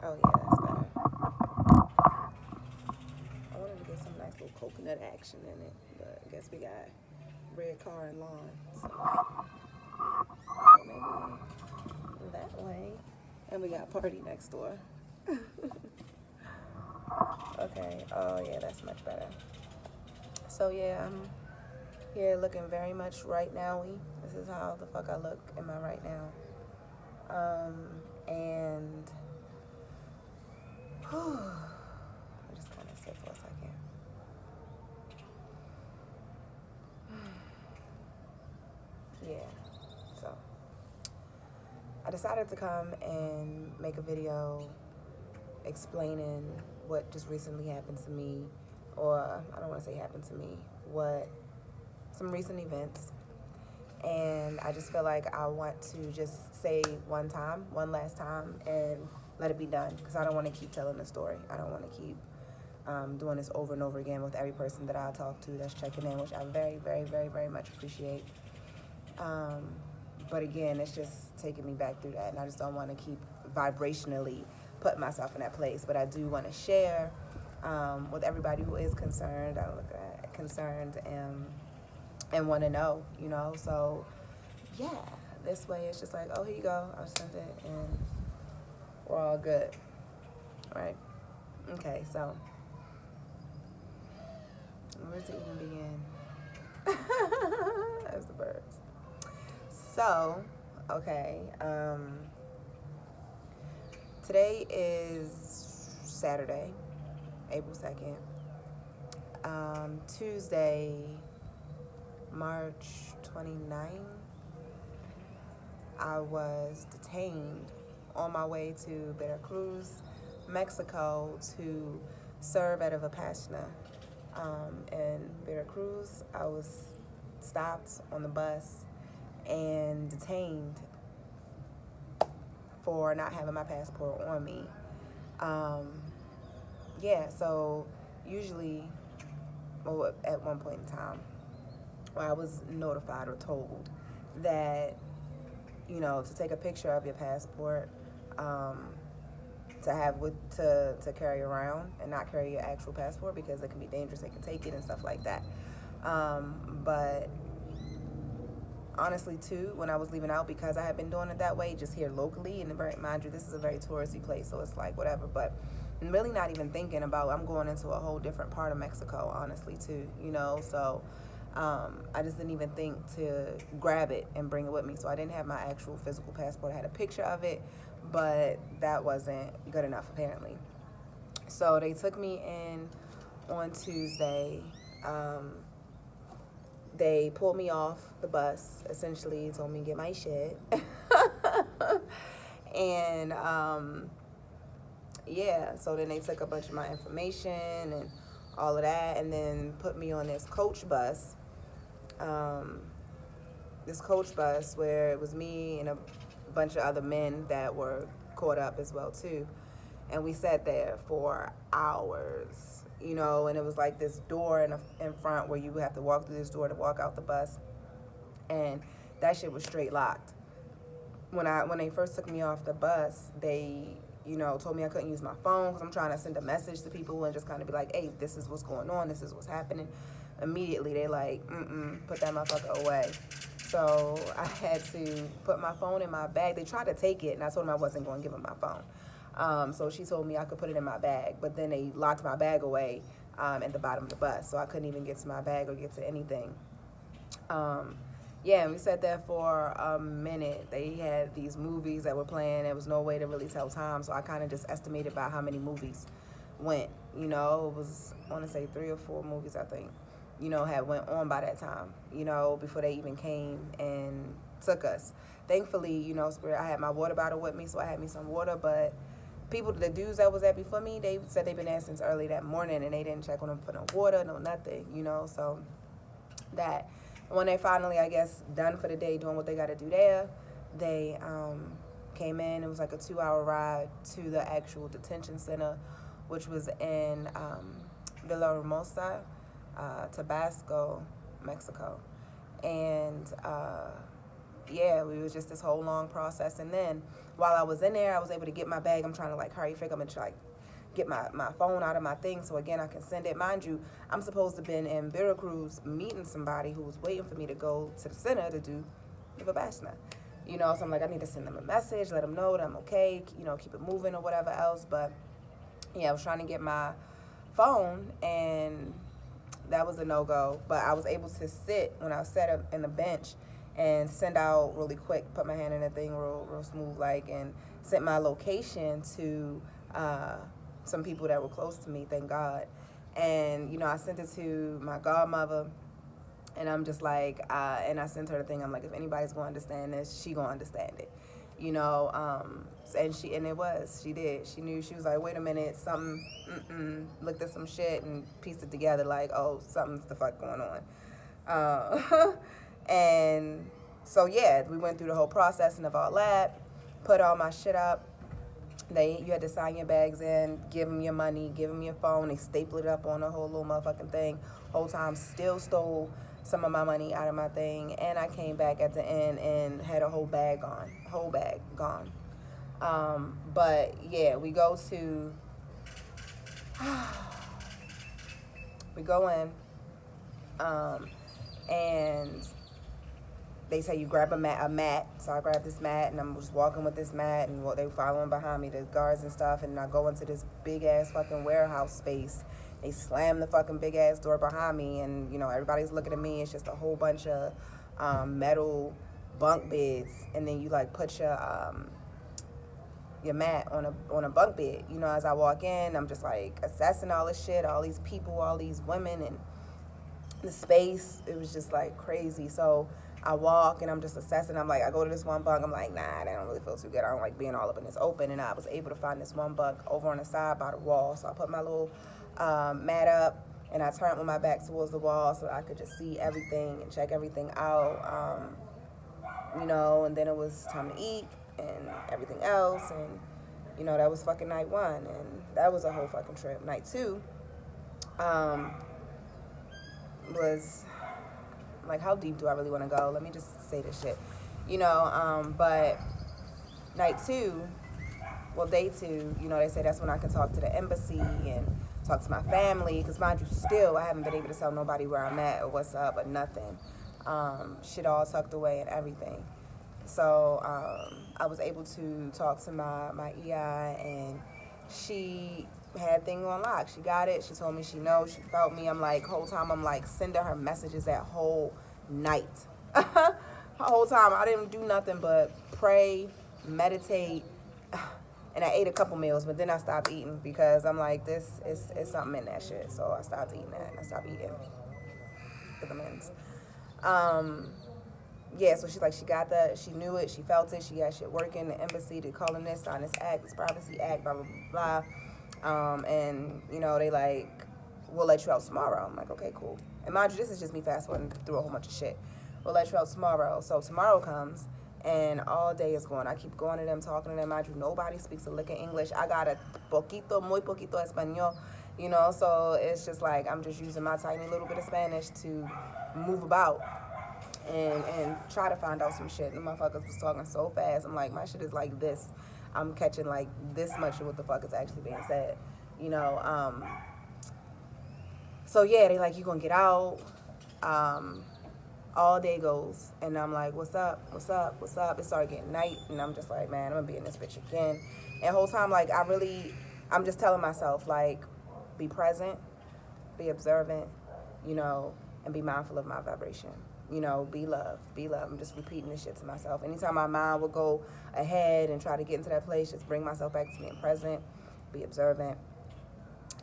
Oh yeah, that's better. I wanted to get some nice little coconut action in it, but I guess we got red car and lawn. So maybe that way. And we got party next door. Okay. Oh yeah, that's much better. So yeah, I'm here looking very much right now-y. This is how the fuck I look in my right now. And whew, I just kind of sit for a second. Yeah. So I decided to come and make a video explaining what just recently happened to me, or I don't want to say happened to me, what some recent events. And I just feel like I want to just say one last time, and let it be done, because I don't want to keep telling the story. I don't want to keep doing this over and over again with every person that I talk to that's checking in, which I very, very, very, very much appreciate. But again, it's just taking me back through that, and I just don't want to keep vibrationally putting myself in that place. But I do want to share with everybody who is concerned. I look at concerned and want to know, So yeah, this way it's just like, oh, here you go. I'll send it, and we're all good, right? Okay, so where to even begin? That's the birds. So, okay, today is Saturday, April 2nd. Tuesday, March 29th, I was detained on my way to Veracruz, Mexico, to serve at a Vipassana. In Veracruz, I was stopped on the bus and detained for not having my passport on me. Yeah, so usually, well, at one point in time, I was notified or told that, to take a picture of your passport, to have to carry around and not carry your actual passport, because it can be dangerous. They can take it and stuff like that. But honestly, too, when I was leaving out, because I had been doing it that way just here locally, and mind you, this is a very touristy place, so it's like whatever. But I'm really not even thinking about, I'm going into a whole different part of Mexico, honestly, too, So I just didn't even think to grab it and bring it with me. So I didn't have my actual physical passport. I had a picture of it, but that wasn't good enough, apparently. So they took me in on Tuesday. They pulled me off the bus, essentially told me to get my shit. And yeah, so then they took a bunch of my information and all of that, and then put me on this coach bus. This coach bus where it was me and a bunch of other men that were caught up as well too. And we sat there for hours, and it was like this door in front where you would have to walk through this door to walk out the bus. And that shit was straight locked. When they first took me off the bus, they, told me I couldn't use my phone because I'm trying to send a message to people and just kind of be like, hey, this is what's going on. This is what's happening. Immediately, they like, put that motherfucker away. So I had to put my phone in my bag. They tried to take it, and I told them I wasn't going to give them my phone. So she told me I could put it in my bag, but then they locked my bag away at the bottom of the bus, so I couldn't even get to my bag or get to anything. Yeah, and we sat there for a minute. They had these movies that were playing. There was no way to really tell time, so I kind of just estimated by how many movies went. It was, I want to say 3 or 4 movies, I think, had went on by that time, before they even came and took us. Thankfully, Spirit, I had my water bottle with me, so I had me some water, but the dudes that was there before me, they said they've been there since early that morning, and they didn't check on them for no water, no nothing, so that. When they finally, I guess, done for the day doing what they got to do there, they came in. It was like a 2-hour ride to the actual detention center, which was in Villahermosa, Tabasco, Mexico. And yeah, we was just this whole long process. And then while I was in there, I was able to get my bag. I'm trying to like hurry, figure I'm gonna try get my phone out of my thing so again I can send it. Mind you, I'm supposed to have been in Veracruz meeting somebody who was waiting for me to go to the center to do the Vipassana. So I'm like, I need to send them a message, let them know that I'm okay, keep it moving or whatever else. But yeah, I was trying to get my phone and that was a no-go. But I was able to sit when I was set up in the bench and send out really quick, put my hand in the thing real smooth like, and sent my location to some people that were close to me, thank God. And I sent it to my godmother, and I'm just like, and I sent her the thing. I'm like, if anybody's gonna understand this, she gonna understand it, and she did. She knew. She was like, wait a minute, something. Looked at some shit and pieced it together. Like, oh, something's the fuck going on. And so yeah, we went through the whole processing of all that, put all my shit up. You had to sign your bags in, give them your money, give them your phone. They stapled it up on the whole little motherfucking thing. Whole time still stole some of my money out of my thing. And I came back at the end and had a whole bag gone. But yeah, we go in, and they say you grab a mat. So I grabbed this mat, and I'm just walking with this mat, and they following behind me, the guards and stuff, and I go into this big ass fucking warehouse space. They slam the fucking big ass door behind me, and everybody's looking at me. It's just a whole bunch of metal bunk beds, and then you like put your mat on a bunk bed. As I walk in, I'm just like assessing all this shit, all these people, all these women, and the space. It was just like crazy. So I walk and I'm just assessing. I'm like, I go to this one bunk. I'm like, nah, that don't really feel too good. I don't like being all up in this open. And I was able to find this one bunk over on the side by the wall. So I put my little mat up and I turned with my back towards the wall so I could just see everything and check everything out. And then it was time to eat and everything else. And, that was fucking night one. And that was a whole fucking trip. Night two was... like, how deep do I really want to go? Let me just say this shit. But day two, they say that's when I can talk to the embassy and talk to my family. Because mind you, still, I haven't been able to tell nobody where I'm at or what's up or nothing. Shit all tucked away and everything. So I was able to talk to my EI, and she had thing on lock. She got it. She told me she knows. She felt me. I'm like, whole time I'm like sending her messages that whole night. The whole time I didn't do nothing but pray, meditate, and I ate a couple meals, but then I stopped eating because I'm like, this is something in that shit. So I stopped eating that. I stopped eating the amends. Yeah, so she's like, she knew it, she felt it, she got shit working, the embassy, they calling this, sign this act, this privacy act, blah, blah, blah. And, they like, we'll let you out tomorrow. I'm like, okay, cool. And mind you, this is just me fast forwarding through a whole bunch of shit. We'll let you out tomorrow. So tomorrow comes, and all day is going. I keep going to them, talking to them. Mind you, nobody speaks a lick of English. I got a muy poquito español, so it's just like I'm just using my tiny little bit of Spanish to move about and try to find out some shit. The motherfuckers was talking so fast. I'm like, my shit is like this. I'm catching like this much of what the fuck is actually being said, So yeah, they like, you gonna get out. All day goes, and I'm like, what's up? It started getting night, and I'm just like, man, I'm gonna be in this bitch again. And the whole time, like, I'm just telling myself, like, be present, be observant, and be mindful of my vibration. Be love. I'm just repeating this shit to myself. Anytime my mind would go ahead and try to get into that place, just bring myself back to being present, be observant,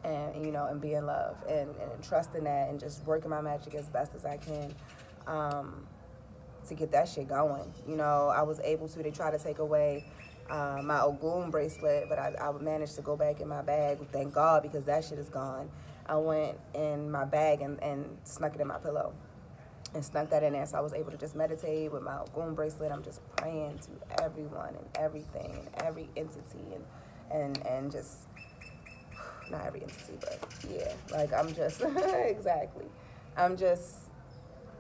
and, and be in love, and trust in that, and just working my magic as best as I can to get that shit going. I was able to, they tried to take away my Ogun bracelet, but I managed to go back in my bag, thank God, because that shit is gone. I went in my bag and snuck it in my pillow. And snuck that in there, so I was able to just meditate with my Ogun bracelet. I'm just praying to everyone and everything and every entity and just, not every entity, but yeah, like I'm just, exactly. I'm just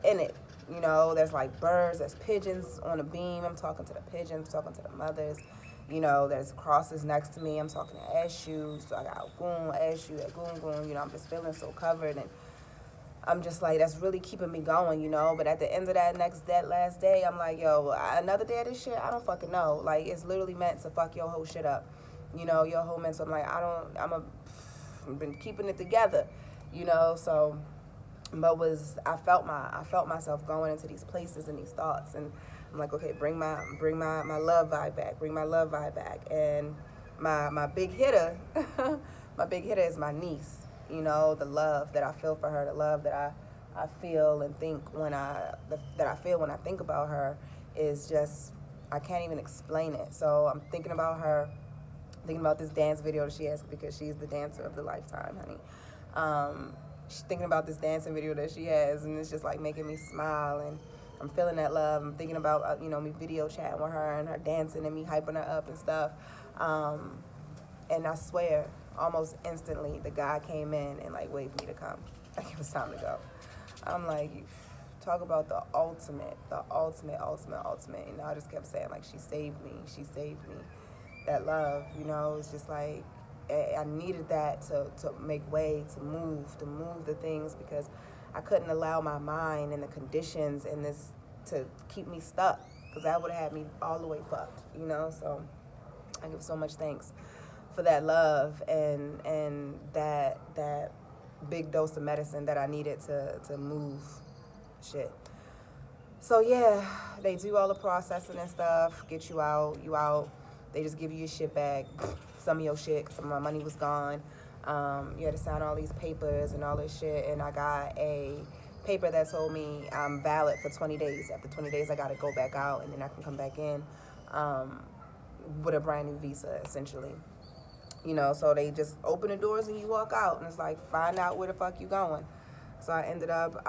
in it, You know, there's like birds, there's pigeons on the beam. I'm talking to the pigeons, talking to the mothers. You know, there's crosses next to me. I'm talking to Eshu. So I got Goon, Eshu, Goon, Goon. You know, I'm just feeling so covered. And I'm just like, that's really keeping me going, you know. But at the end of that last day, I'm like, yo, another day of this shit, I don't fucking know. Like, it's literally meant to fuck your whole shit up. You know, your whole mental. I'm like, I've been keeping it together, you know. So, but I felt myself going into these places and these thoughts, and I'm like, okay, bring my love vibe back, bring my love vibe back, and my big hitter, my big hitter is my niece. You know, the love that I feel for her, the love that I feel and think that I feel when I think about her is just, I can't even explain it. So I'm thinking about her, thinking about this dance video that she has, because she's the dancer of the lifetime, honey. She's thinking about this dancing video that she has, and it's just like making me smile, and I'm feeling that love. I'm thinking about, you know, me video chatting with her and her dancing and me hyping her up and stuff. And I swear, almost instantly, the guy came in and like waved me to come. Like, it was time to go. I'm like, talk about the ultimate. And I just kept saying, like, she saved me. That love, you know, it's just like, I needed that to make way, to move the things, because I couldn't allow my mind and the conditions and this to keep me stuck, because that would have had me all the way fucked, you know. So I give so much thanks for that love and that big dose of medicine that I needed to move shit. So yeah, they do all the processing and stuff, get you out. They just give you your shit back, some of your shit, 'cause some of my money was gone. You had to sign all these papers and all this shit, and I got a paper that told me I'm valid for 20 days. After 20 days, I got to go back out, and then I can come back in with a brand new visa, essentially. You know, so they just open the doors and you walk out, and it's like, find out where the fuck you going. So I ended up,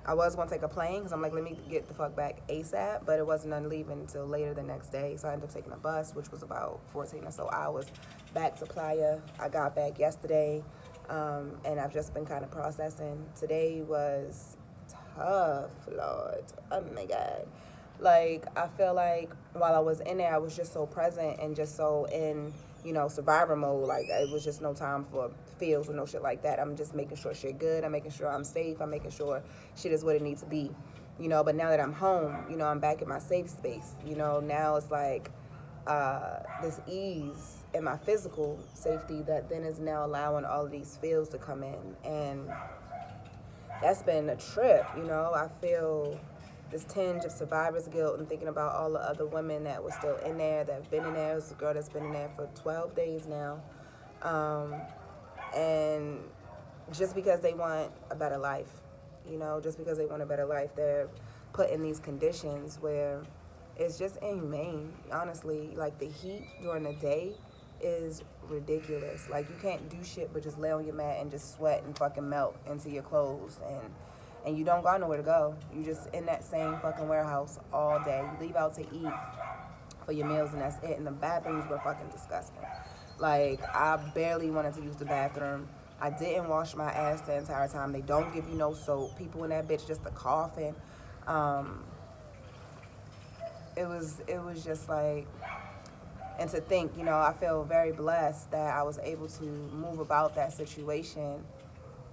I was going to take a plane, because I'm like, let me get the fuck back ASAP, but it wasn't none leaving until later the next day. So I ended up taking a bus, which was about 14 or so hours back to Playa. I got back yesterday, and I've just been kind of processing. Today was tough, Lord. Oh my God. Like, I feel like while I was in there, I was just so present and just so in, you know, survivor mode. Like, it was just no time for feels or no shit like that. I'm just making sure shit good. I'm making sure I'm safe. I'm making sure shit is what it needs to be, you know. But now that I'm home, you know, I'm back in my safe space. You know, now it's like this ease in my physical safety that then is now allowing all of these feels to come in. And that's been a trip, you know. I feel this tinge of survivor's guilt and thinking about all the other women that were still in there, that have been in there. There's a girl that's been in there for 12 days now. And just because they want a better life, you know, just because they want a better life, they're put in these conditions where it's just inhumane, honestly. Like, the heat during the day is ridiculous. Like, you can't do shit but just lay on your mat and just sweat and fucking melt into your clothes, and you don't got nowhere to go. You just in that same fucking warehouse all day. You leave out to eat for your meals, and that's it. And the bathrooms were fucking disgusting. Like, I barely wanted to use the bathroom. I didn't wash my ass the entire time. They don't give you no soap. People in that bitch just a coughing. It was just like, and to think, you know, I feel very blessed that I was able to move about that situation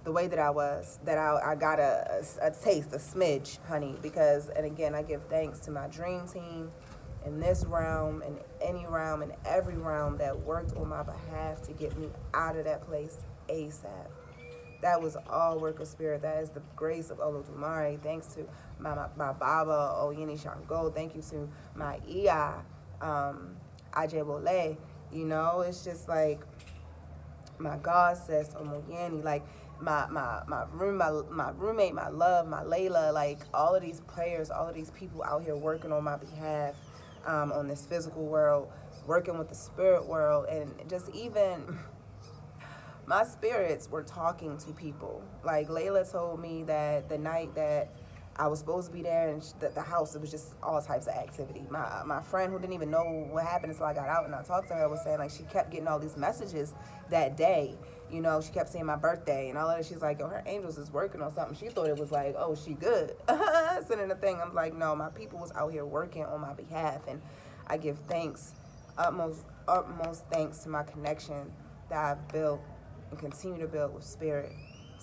the way that I was, that I got a taste, a smidge, honey, because, and again, I give thanks to my dream team in this realm, in any realm, in every realm that worked on my behalf to get me out of that place ASAP. That was all work of spirit. That is the grace of Olodumare. Thanks to my Baba, Oyeni Shango. Thank you to my Iya, Ajebole. You know, it's just like my God says, Omoyeni, like, my roommate, my love, my Layla, like, all of these prayers, all of these people out here working on my behalf, on this physical world, working with the spirit world, and just even my spirits were talking to people. Like, Layla told me that the night that I was supposed to be there, and the house, it was just all types of activity. My friend, who didn't even know what happened until I got out and I talked to her, was saying, like, she kept getting all these messages that day. You know, she kept saying my birthday and all that. She's like, yo, her angels is working on something. She thought it was like, oh, she good. Sending a thing. I'm like, no, my people was out here working on my behalf, and I give thanks, utmost thanks to my connection that I've built and continue to build with spirit,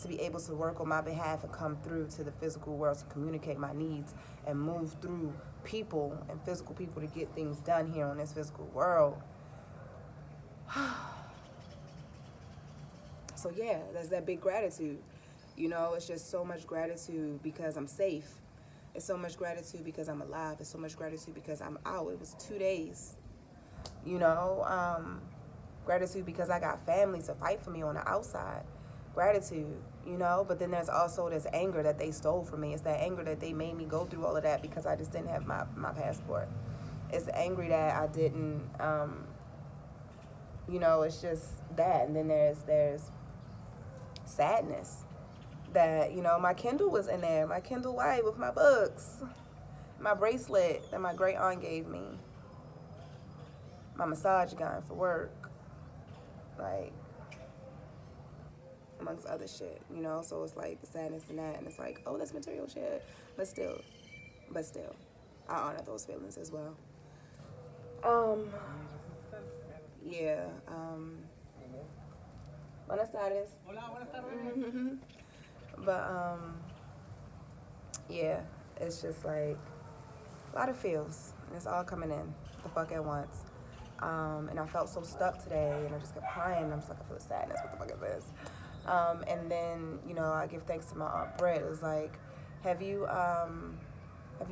to be able to work on my behalf and come through to the physical world to communicate my needs and move through people and physical people to get things done here on this physical world. So yeah, there's that big gratitude. You know, it's just so much gratitude because I'm safe. It's so much gratitude because I'm alive. It's so much gratitude because I'm out. It was 2 days. You know, gratitude because I got family to fight for me on the outside. Gratitude, you know, but then there's also this anger that they stole from me. It's that anger that they made me go through all of that because I just didn't have my passport. It's angry that I didn't, you know, it's just that. And then there's sadness that, you know, my Kindle was in there, my Kindle White with my books, my bracelet that my great aunt gave me, my massage gun for work, like, amongst other shit, you know. So it's like the sadness in that, and it's like, oh, that's material shit, but still, I honor those feelings as well. Yeah. Buenas tardes. Hola, buenas tardes. But yeah, it's just like a lot of feels, and it's all coming in the fuck at once. And I felt so stuck today, and I just kept crying. I'm just like, I feel sadness. What the fuck is this? And then, you know, I give thanks to my Aunt Britt. It was like, have you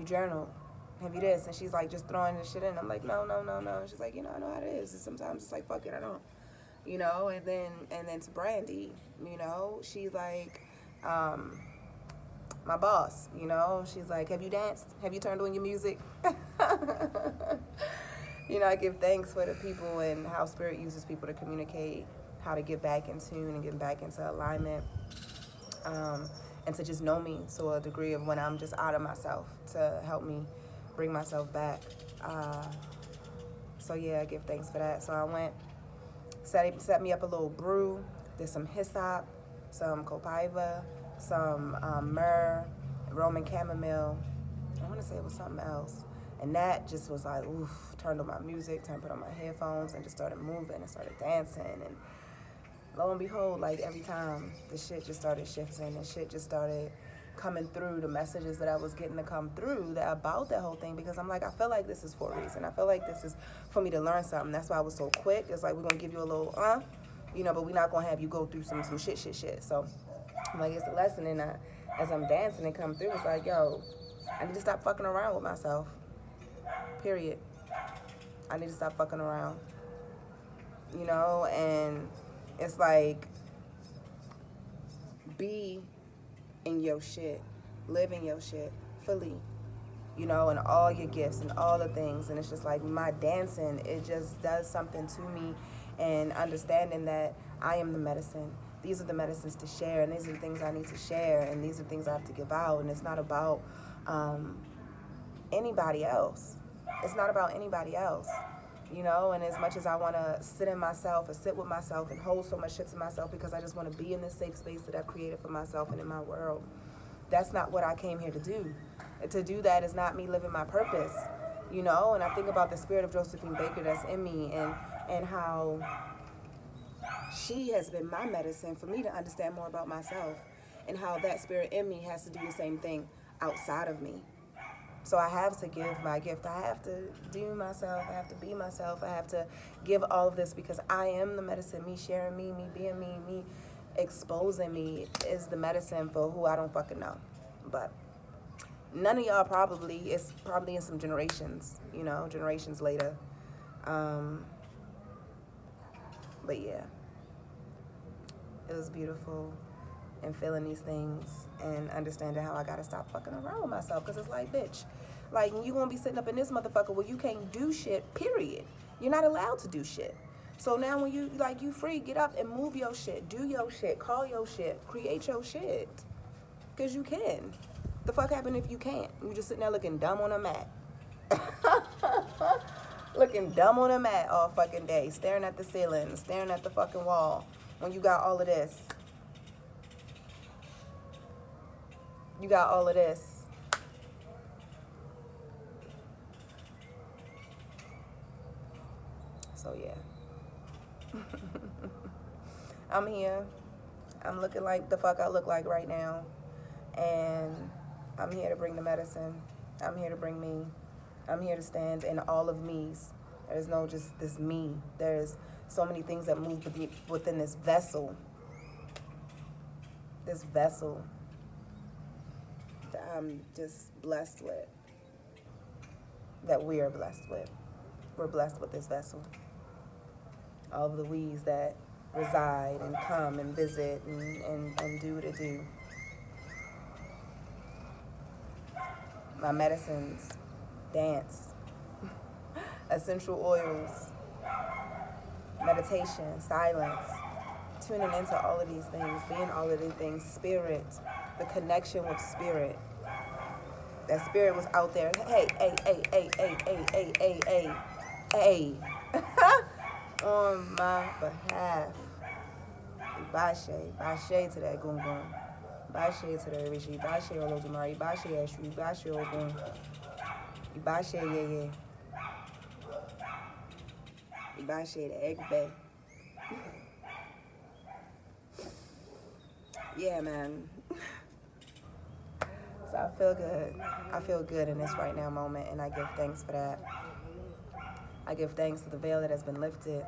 journaled? Have you this? And she's like, just throwing this shit in. I'm like, no. She's like, you know, I know how it is. And sometimes it's like, fuck it, I don't. You know, and then to Brandy, you know, she's like, my boss, you know, she's like, have you danced? Have you turned on your music? You know, I give thanks for the people and how spirit uses people to communicate, how to get back in tune and get back into alignment, and to just know me to a degree of when I'm just out of myself, to help me bring myself back. So yeah, I give thanks for that. So I went, set me up a little brew, did some hyssop, some copaiba, some myrrh, Roman chamomile. I want to say it was something else. And that just was like, oof, turned on my music, put on my headphones, and just started moving and started dancing. And lo and behold, like every time, the shit just started shifting and shit just started coming through, the messages that I was getting to come through about that whole thing, because I'm like, I feel like this is for a reason. I feel like this is for me to learn something. That's why I was so quick. It's like, we're going to give you a little, you know, but we're not going to have you go through some shit. So I'm like, it's a lesson. And as I'm dancing and come through, it's like, yo, I need to stop fucking around with myself. Period. I need to stop fucking around. You know, and it's like, be in your shit, live in your shit fully, you know, and all your gifts and all the things. And it's just like my dancing, it just does something to me, and understanding that I am the medicine. These are the medicines to share, and these are the things I need to share, and these are the things I have to give out. And it's not about anybody else. It's not about anybody else. You know, and as much as I want to sit in myself and sit with myself and hold so much shit to myself because I just want to be in this safe space that I've created for myself and in my world, that's not what I came here to do. To do that is not me living my purpose, you know. And I think about the spirit of Josephine Baker that's in me, and how she has been my medicine for me to understand more about myself, and how that spirit in me has to do the same thing outside of me. So I have to give my gift. I have to do myself. I have to be myself. I have to give all of this because I am the medicine. Me sharing me being me exposing me is the medicine for who I don't fucking know. But none of y'all probably, it's probably in some generations, you know, generations later. But yeah, it was beautiful. And feeling these things and understanding how I gotta stop fucking around with myself, because it's like, bitch, like, you gonna be sitting up in this motherfucker where you can't do shit, period. You're not allowed to do shit. So now when you, like, you free, get up and move your shit, do your shit, call your shit, create your shit, because you can. The fuck happened if you can't? You just sitting there looking dumb on a mat. Looking dumb on a mat all fucking day, staring at the ceiling, staring at the fucking wall, when you got all of this. You got all of this. So yeah. I'm here. I'm looking like the fuck I look like right now. And I'm here to bring the medicine. I'm here to bring me. I'm here to stand in all of me's. There's no just this me. There's so many things that move within this vessel. This vessel that I'm just blessed with. That we are blessed with. We're blessed with this vessel. All of the we's that reside and come and visit and do what it do. My medicines, dance, essential oils, meditation, silence, tuning into all of these things, being all of these things, spirit, the connection with spirit. That spirit was out there. Hey, on my behalf. Bashe to that gungun. Bashe to the Rishi. Bashe Olodumare. Bashe Eshu. Bashe Ogun. Bashe Yeye. Bashe the Egg Bay. Yeah, man. So I feel good. I feel good in this right now moment, and I give thanks for that. I give thanks for the veil that has been lifted,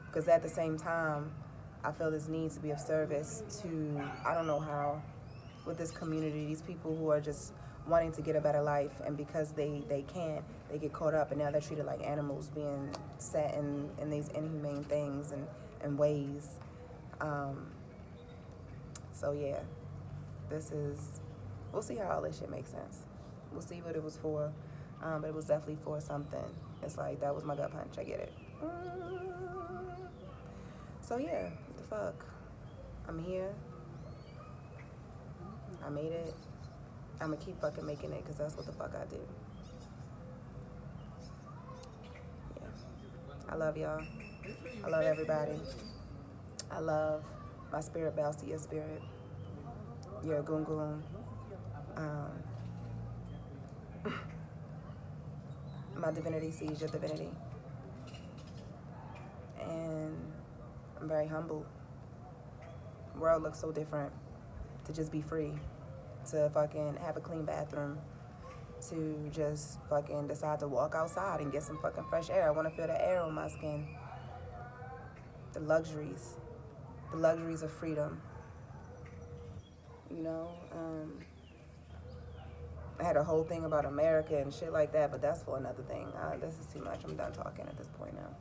because at the same time, I feel this need to be of service to, I don't know how, with this community, these people who are just wanting to get a better life, and because they can't, they get caught up, and now they're treated like animals, being set in these inhumane things and ways. So yeah, this is, we'll see how all this shit makes sense. We'll see what it was for, but it was definitely for something. It's like, that was my gut punch, I get it. So yeah, what the fuck? I'm here. I made it. I'm gonna keep fucking making it, because that's what the fuck I do. Yeah. I love y'all. I love everybody. I love my spirit bows to your spirit. You're a gungun. My divinity sees your divinity. And I'm very humble. The world looks so different. To just be free. To fucking have a clean bathroom. To just fucking decide to walk outside and get some fucking fresh air. I want to feel the air on my skin. The luxuries. The luxuries of freedom. You know? I had a whole thing about America and shit like that, but that's for another thing. This is too much. I'm done talking at this point now.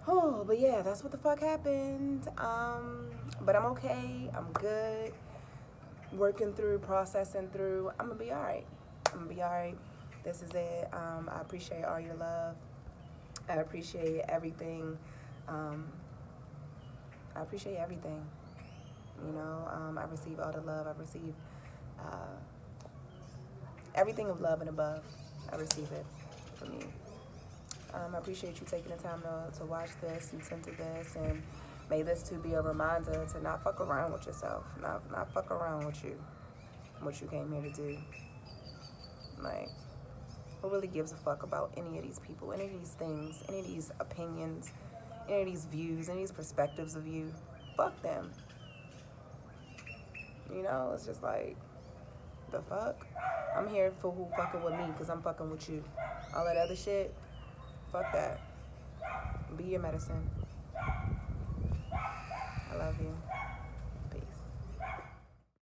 Oh, but yeah, that's what the fuck happened. But I'm okay. I'm good. Working through, processing through. I'm gonna be all right. I'm gonna be all right. This is it. I appreciate all your love. I appreciate everything. I appreciate everything. You know, I receive all the love. I receive everything of love and above. I receive it from you. I appreciate you taking the time to watch this, listen to this, and may this too be a reminder to not fuck around with yourself, not fuck around with you, what you came here to do. Like, who really gives a fuck about any of these people, any of these things, any of these opinions, any of these views, any of these perspectives of you? Fuck them. You know, it's just like, the fuck? I'm here for who fucking with me, because I'm fucking with you. All that other shit, fuck that. Be your medicine. I love you.